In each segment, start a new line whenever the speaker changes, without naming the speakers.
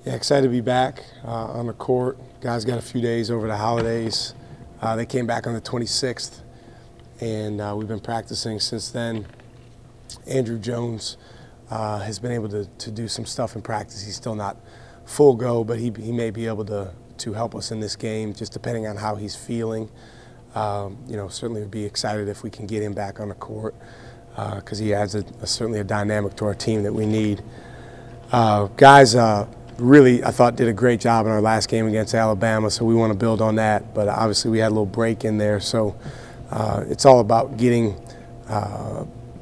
Yeah, excited to be back on the court. Guys got a few days over the holidays. They came back on the 26th, and we've been practicing since then. Andrew Jones has been able to do some stuff in practice. He's still not full go, but he may be able to help us in this game, just depending on how he's feeling. Certainly would be excited if we can get him back on the court because he adds certainly a dynamic to our team that we need. Guys really, I thought, did a great job in our last game against Alabama, so we want to build on that. But obviously we had a little break in there, so it's all about getting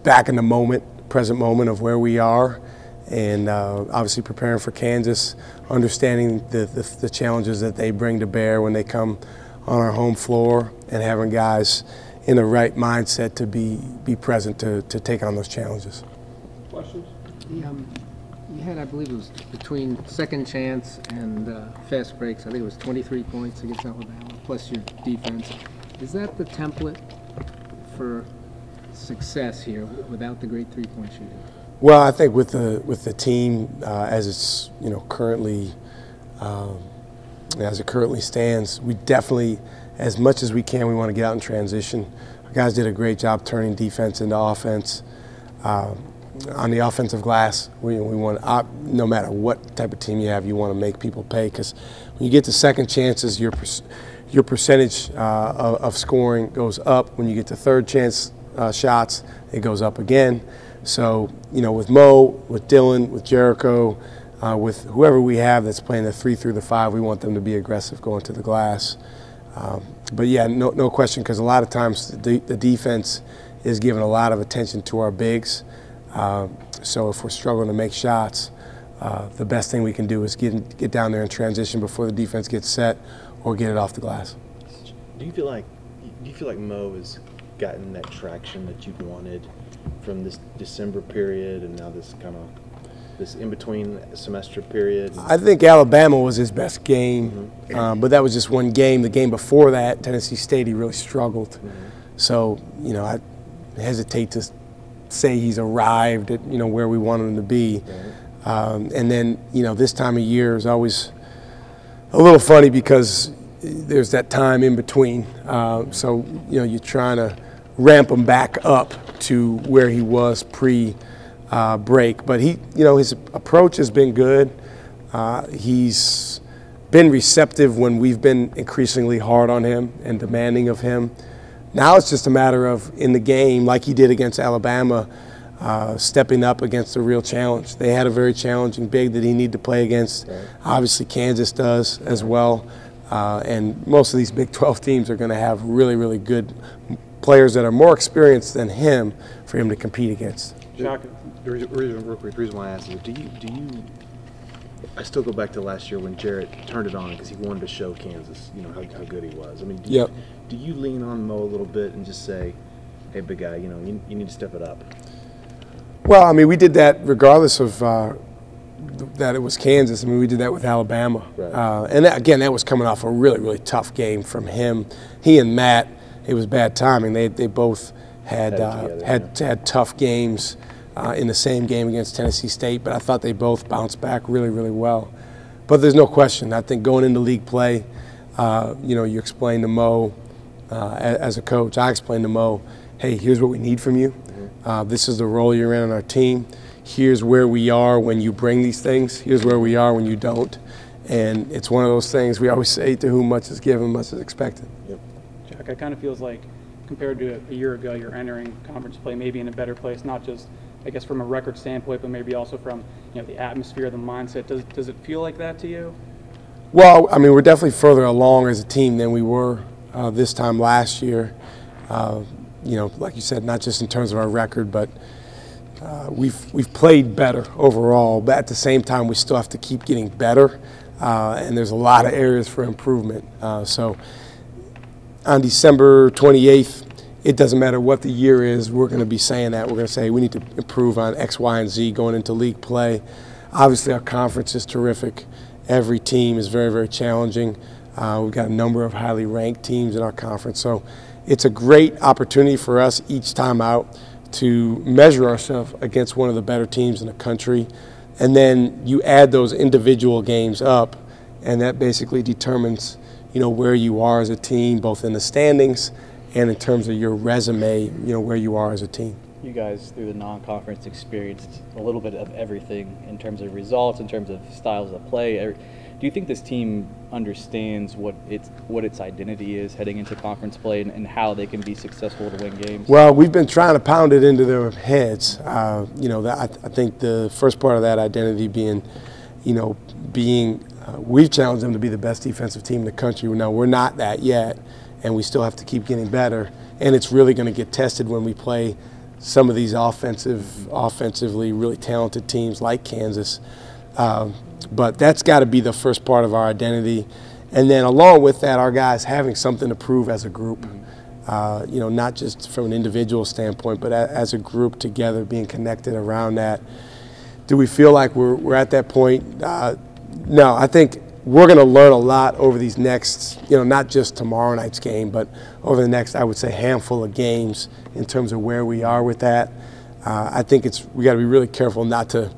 back in the moment, present moment of where we are, and obviously preparing for Kansas, understanding the challenges that they bring to bear when they come on our home floor, and having guys in the right mindset to be present to take on those challenges.
Questions?
You had, I believe it was between second chance and fast breaks, I think it was 23 points against Alabama, plus your defense. Is that the template for success here without the great three-point shooting?
Well, I think with the team as it's currently as it currently stands, we definitely, as much as we can, we want to get out in transition. Our guys did a great job turning defense into offense. On the offensive glass, we want, no matter what type of team you have, you want to make people pay, because when you get to second chances, your percentage of scoring goes up. When you get to third chance shots, it goes up again. So, with Mo, with Dylan, with Jericho, with whoever we have that's playing the 3 through the 5, we want them to be aggressive going to the glass. But yeah, no question, because a lot of times the defense is giving a lot of attention to our bigs. So if we're struggling to make shots, the best thing we can do is get down there and transition before the defense gets set, or get it off the glass.
Do you feel like Mo has gotten that traction that you wanted from this December period and now this in between semester period?
I think Alabama was his best game, but that was just one game. The game before that, Tennessee State, he really struggled. So I hesitate to say he's arrived at where we want him to be. And then this time of year is always a little funny because there's that time in between. So you're trying to ramp him back up to where he was pre-break. But his approach has been good. He's been receptive when we've been increasingly hard on him and demanding of him. Now it's just a matter of, in the game, like he did against Alabama, stepping up against a real challenge. They had a very challenging big that he needed to play against. Obviously, Kansas does as well. And most of these Big 12 teams are going to have really, really good players that are more experienced than him for him to compete against.
Shaka, the reason why I asked is, do you I still go back to last year when Jarrett turned it on because he wanted to show Kansas, how good he was. I mean, do you lean on Mo a little bit and just say, hey, big guy, you need to step it up?
Well, I mean, we did that regardless of that it was Kansas. I mean, we did that with Alabama. Right. And again, that was coming off a really, really tough game from him. He and Matt, it was bad timing. They both had tough games in the same game against Tennessee State, but I thought they both bounced back really, really well. But there's no question. I think going into league play, you explain to Mo as a coach. I explained to Mo, hey, here's what we need from you. This is the role you're in on our team. Here's where we are when you bring these things. Here's where we are when you don't. And it's one of those things we always say, to whom much is given, much is expected.
Jack, it kind of feels like compared to a year ago, you're entering conference play maybe in a better place, not just, I guess, from a record standpoint, but maybe also from the atmosphere, the mindset. Does it feel like that to you?
Well, I mean, we're definitely further along as a team than we were this time last year. Like you said, not just in terms of our record, but we've played better overall. But at the same time, we still have to keep getting better, and there's a lot of areas for improvement. So on December 28th, it doesn't matter what the year is, we're going to be saying that. We're going to say we need to improve on X, Y, and Z going into league play. Obviously, our conference is terrific. Every team is very, very challenging. We've got a number of highly ranked teams in our conference. So it's a great opportunity for us each time out to measure ourselves against one of the better teams in the country and then you add those individual games up, and that basically determines, where you are as a team, both in the standings and in terms of your resume, where you are as a team.
You guys, through the non-conference, experienced a little bit of everything in terms of results, in terms of styles of play. Do you think this team understands what its identity is heading into conference play and how they can be successful to win games?
Well, we've been trying to pound it into their heads. I think the first part of that identity being, we've challenged them to be the best defensive team in the country. Now, we're not that yet, and we still have to keep getting better. And it's really going to get tested when we play some of these offensively really talented teams like Kansas. But that's got to be the first part of our identity. And then along with that, our guys having something to prove as a group, not just from an individual standpoint, but as a group together, being connected around that. Do we feel like we're at that point? No, I think we're going to learn a lot over these next, not just tomorrow night's game, but over the next, I would say, handful of games in terms of where we are with that. I think we got to be really careful not to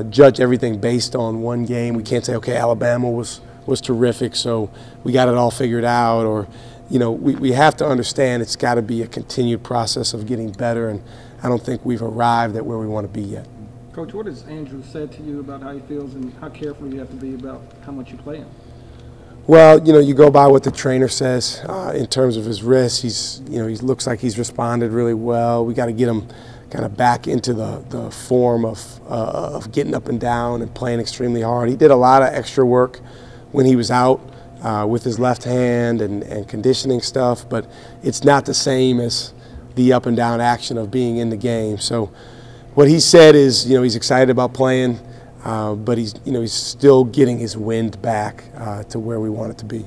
judge everything based on one game. We can't say, okay, Alabama was terrific, so we got it all figured out. Or, we have to understand it's got to be a continued process of getting better, and I don't think we've arrived at where we want to be yet.
Coach, what has Andrew said to you about how he feels and how careful you have to be about how much you play him?
Well, you go by what the trainer says in terms of his wrist. He looks like he's responded really well. We got to get him kind of back into the form of getting up and down and playing extremely hard. He did a lot of extra work when he was out with his left hand and conditioning stuff, but it's not the same as the up and down action of being in the game. So what he said is, he's excited about playing, but he's still getting his wind back to where we want it to be.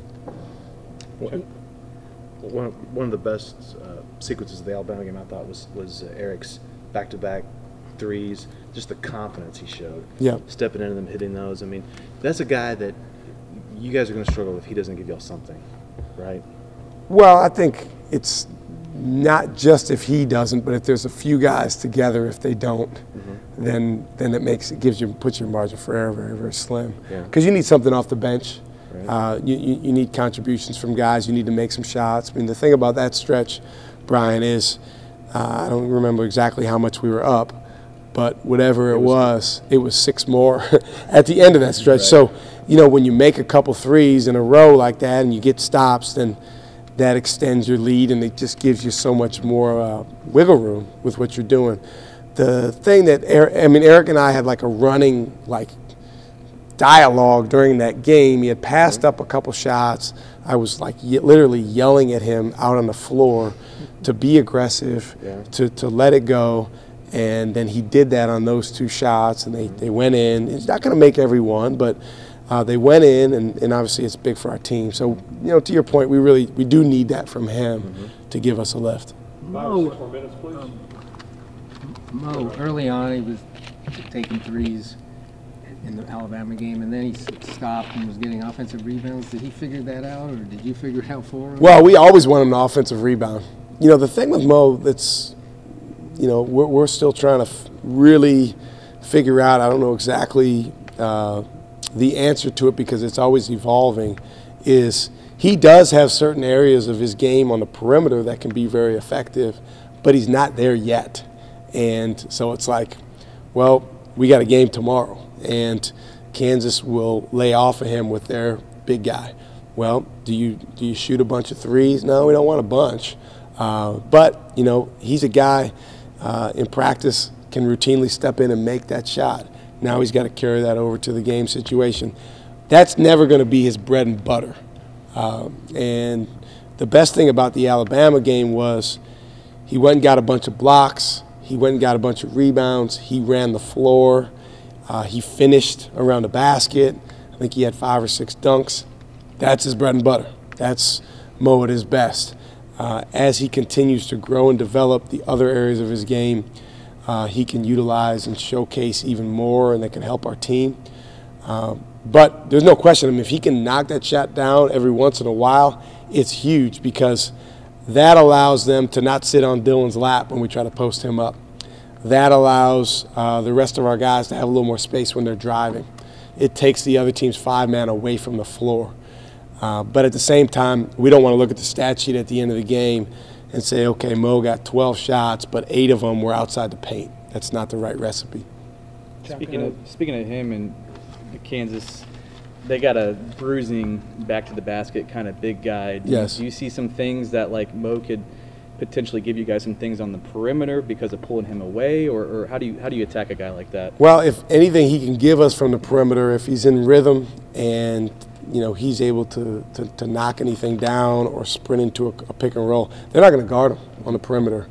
One of the best sequences of the Alabama game, I thought, was Eric's back-to-back threes, just the confidence he showed.
Yeah. Stepping
into them, hitting those. I mean, that's a guy that you guys are going to struggle if he doesn't give y'all something, right?
Well, I think it's not just if he doesn't, but if there's a few guys together, if they don't, then it puts your margin for error very, very slim. Because you need something off the bench. Right. You need contributions from guys. You need to make some shots. I mean, the thing about that stretch, Brian, is I don't remember exactly how much we were up, but whatever it was 6 more at the end of that stretch. Right. So, when you make a couple threes in a row like that and you get stops, then that extends your lead and it just gives you so much more wiggle room with what you're doing. The thing that Eric and I had like a running dialogue during that game. He had passed up a couple shots. I was literally yelling at him out on the floor to be aggressive, to let it go, and then he did that on those 2 shots, and they went in. It's not going to make every one, but they went in, and obviously it's big for our team. So, to your point, we do need that from him to give us a lift.
Mo,
4 minutes, please.
Mo, early on he was taking threes in the Alabama game, and then he stopped and was getting offensive rebounds. Did he figure that out, or did you figure it out for him?
Well, we always want him to offensive rebound. The thing with Mo that's, we're still trying to really figure out, I don't know exactly the answer to it because it's always evolving, is he does have certain areas of his game on the perimeter that can be very effective, but he's not there yet. And so it's like, well, we got a game tomorrow, and Kansas will lay off of him with their big guy. Well, do you shoot a bunch of threes? No, we don't want a bunch. But, he's a guy in practice can routinely step in and make that shot. Now he's got to carry that over to the game situation. That's never going to be his bread and butter. And the best thing about the Alabama game was he went and got a bunch of blocks. He went and got a bunch of rebounds. He ran the floor. He finished around the basket. I think he had 5 or 6 dunks. That's his bread and butter. That's Mo at his best. As he continues to grow and develop the other areas of his game, he can utilize and showcase even more, and that can help our team. But there's no question, if he can knock that shot down every once in a while, it's huge because that allows them to not sit on Dylan's lap when we try to post him up. that allows the rest of our guys to have a little more space when they're driving. It takes the other team's 5-man away from the floor. But at the same time, we don't want to look at the stat sheet at the end of the game and say, okay, Mo got 12 shots, but 8 of them were outside the paint. That's not the right recipe.
Speaking of him and Kansas, they got a bruising back to the basket kind of big guy. Do you see some things that like Mo could potentially give you guys some things on the perimeter because of pulling him away, or how do you attack a guy like that?
Well, if anything he can give us from the perimeter, if he's in rhythm and he's able to knock anything down or sprint into a pick and roll, they're not going to guard him on the perimeter.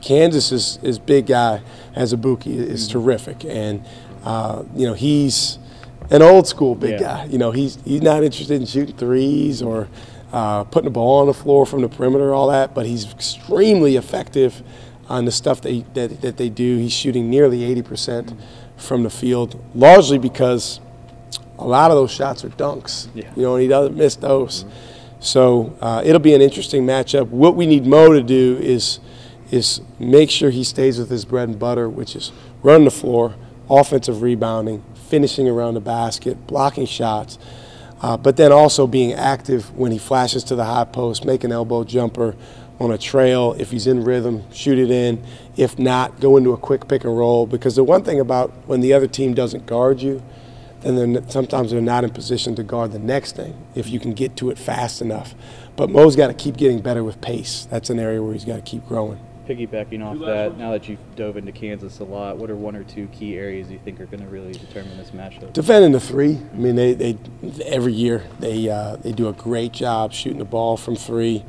Kansas is big guy as a Azubuike is terrific, and he's an old school big guy. He's not interested in shooting threes or putting the ball on the floor from the perimeter, all that, but he's extremely effective on the stuff that they do. He's shooting nearly 80% from the field, largely because a lot of those shots are dunks, and he doesn't miss those. So it'll be an interesting matchup. What we need Mo to do is make sure he stays with his bread and butter, which is run the floor, offensive rebounding, finishing around the basket, blocking shots, but then also being active when he flashes to the high post, make an elbow jumper on a trail. If he's in rhythm, shoot it in. If not, go into a quick pick and roll, because the one thing about when the other team doesn't guard you, then sometimes they're not in position to guard the next thing if you can get to it fast enough. But Mo's got to keep getting better with pace. That's an area where he's got to keep growing.
Piggybacking off that, now that you've dove into Kansas a lot, what are 1 or 2 key areas you think are going to really determine this matchup?
Defending the three. I mean, they every year they do a great job shooting the ball from three.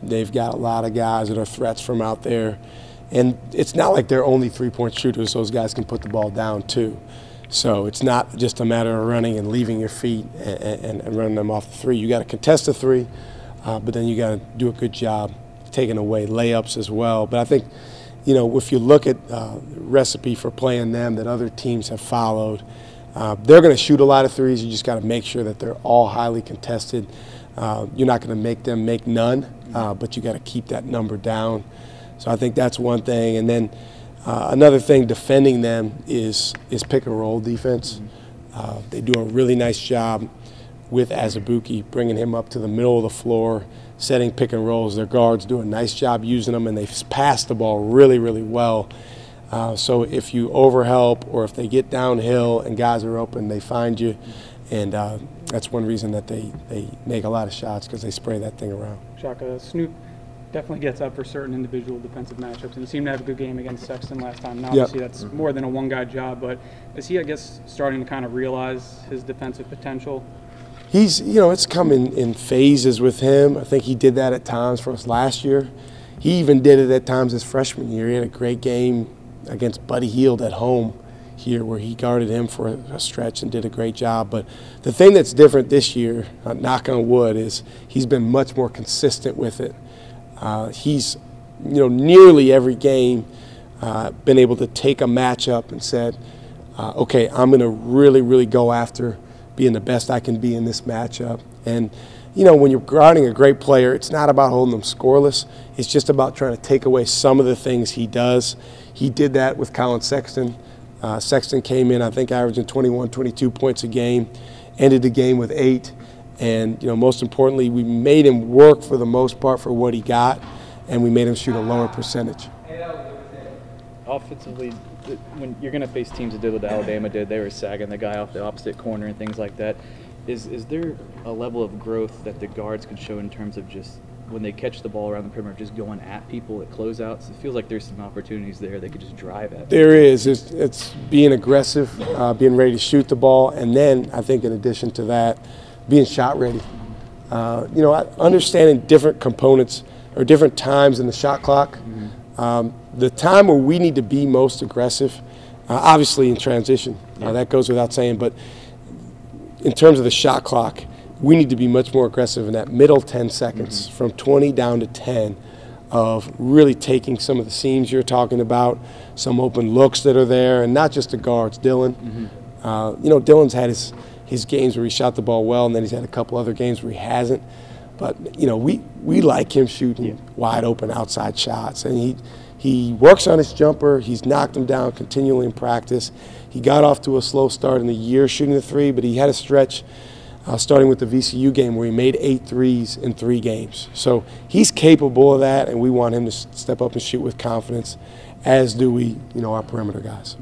They've got a lot of guys that are threats from out there, and it's not like they're only three-point shooters. Those guys can put the ball down too. So it's not just a matter of running and leaving your feet and running them off the three. You got to contest the three, but then you got to do a good job taking away layups as well. But I think, if you look at the recipe for playing them that other teams have followed, they're going to shoot a lot of threes. You just got to make sure that they're all highly contested. You're not going to make them make none, but you got to keep that number down. So I think that's one thing. And then another thing defending them is pick and roll defense. They do a really nice job with Azubuike, bringing him up to the middle of the floor, setting pick and rolls. Their guards do a nice job using them, and they pass the ball really, really well. So if you overhelp or if they get downhill and guys are open, they find you. And that's one reason that they make a lot of shots, because they spray that thing around.
Shaka, Snoop definitely gets up for certain individual defensive matchups, and he seemed to have a good game against Sexton last time. And obviously that's more than a one-guy job, but is he, I guess, starting to kind of realize his defensive potential?
He's, it's come in phases with him. I think he did that at times for us last year. He even did it at times his freshman year. He had a great game against Buddy Hield at home here where he guarded him for a stretch and did a great job. But the thing that's different this year, knock on wood, is he's been much more consistent with it. He's, nearly every game been able to take a matchup and said, okay, I'm going to really, really go after being the best I can be in this matchup. And, when you're guarding a great player, it's not about holding them scoreless. It's just about trying to take away some of the things he does. He did that with Colin Sexton. Sexton came in, I think, averaging 21, 22 points a game, ended the game with 8. And, most importantly, we made him work for the most part for what he got, and we made him shoot a lower percentage.
Offensively, when you're going to face teams that did what Alabama did, they were sagging the guy off the opposite corner and things like that. Is there a level of growth that the guards can show in terms of just when they catch the ball around the perimeter, just going at people at closeouts? It feels like there's some opportunities there they could just drive at.
There is. It's being aggressive, being ready to shoot the ball, and then I think in addition to that, being shot ready. Understanding different components or different times in the shot clock. The time where we need to be most aggressive, obviously in transition, that goes without saying, but in terms of the shot clock, we need to be much more aggressive in that middle 10 seconds, from 20 down to 10, of really taking some of the seams you're talking about, some open looks that are there, and not just the guards. Dylan, Dylan's had his games where he shot the ball well, and then he's had a couple other games where he hasn't. But, you know, we like him shooting wide open outside shots. And he works on his jumper. He's knocked him down continually in practice. He got off to a slow start in the year shooting the three, but he had a stretch starting with the VCU game where he made 8 threes in 3 games. So he's capable of that, and we want him to step up and shoot with confidence, as do we, you know, our perimeter guys.